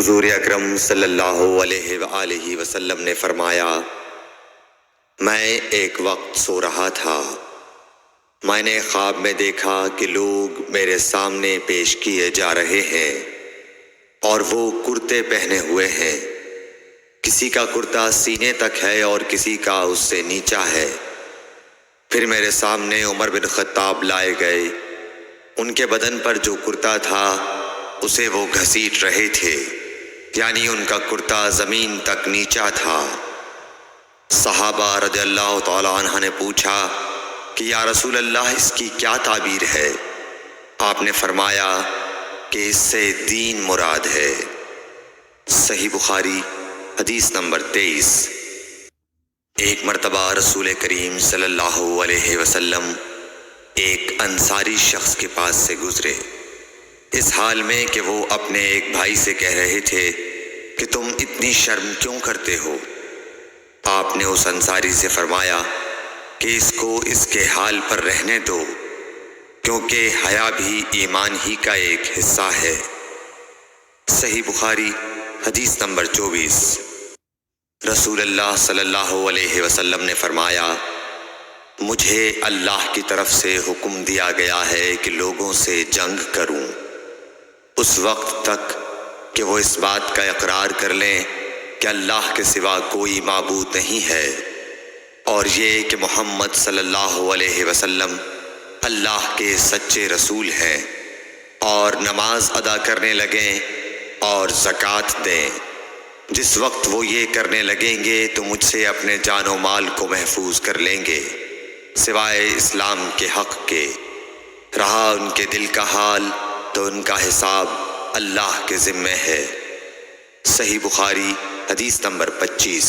حضور اکرم صلی اللہ علیہ وآلہ وسلم نے فرمایا، میں ایک وقت سو رہا تھا، میں نے خواب میں دیکھا کہ لوگ میرے سامنے پیش کیے جا رہے ہیں اور وہ کرتے پہنے ہوئے ہیں، کسی کا کرتا سینے تک ہے اور کسی کا اس سے نیچا ہے۔ پھر میرے سامنے عمر بن خطاب لائے گئے، ان کے بدن پر جو کرتا تھا اسے وہ گھسیٹ رہے تھے، یعنی ان کا کرتا زمین تک نیچا تھا۔ صحابہ رضی اللہ تعالی عنہ نے پوچھا کہ یا رسول اللہ اس کی کیا تعبیر ہے؟ آپ نے فرمایا کہ اس سے دین مراد ہے۔ صحیح بخاری حدیث نمبر 23۔ ایک مرتبہ رسول کریم صلی اللہ علیہ وسلم ایک انصاری شخص کے پاس سے گزرے، اس حال میں کہ وہ اپنے ایک بھائی سے کہہ رہے تھے کہ تم اتنی شرم کیوں کرتے ہو؟ آپ نے اس انصاری سے فرمایا کہ اس کو اس کے حال پر رہنے دو، کیونکہ حیا بھی ایمان ہی کا ایک حصہ ہے۔ صحیح بخاری حدیث نمبر 24۔ رسول اللہ صلی اللہ علیہ وسلم نے فرمایا، مجھے اللہ کی طرف سے حکم دیا گیا ہے کہ لوگوں سے جنگ کروں اس وقت تک کہ وہ اس بات کا اقرار کر لیں کہ اللہ کے سوا کوئی معبود نہیں ہے، اور یہ کہ محمد صلی اللہ علیہ وسلم اللہ کے سچے رسول ہیں، اور نماز ادا کرنے لگیں اور زکوٰۃ دیں۔ جس وقت وہ یہ کرنے لگیں گے تو مجھ سے اپنے جان و مال کو محفوظ کر لیں گے سوائے اسلام کے حق کے، رہا ان کے دل کا حال تو ان کا حساب اللہ کے ذمے ہے۔ صحیح بخاری حدیث نمبر 25۔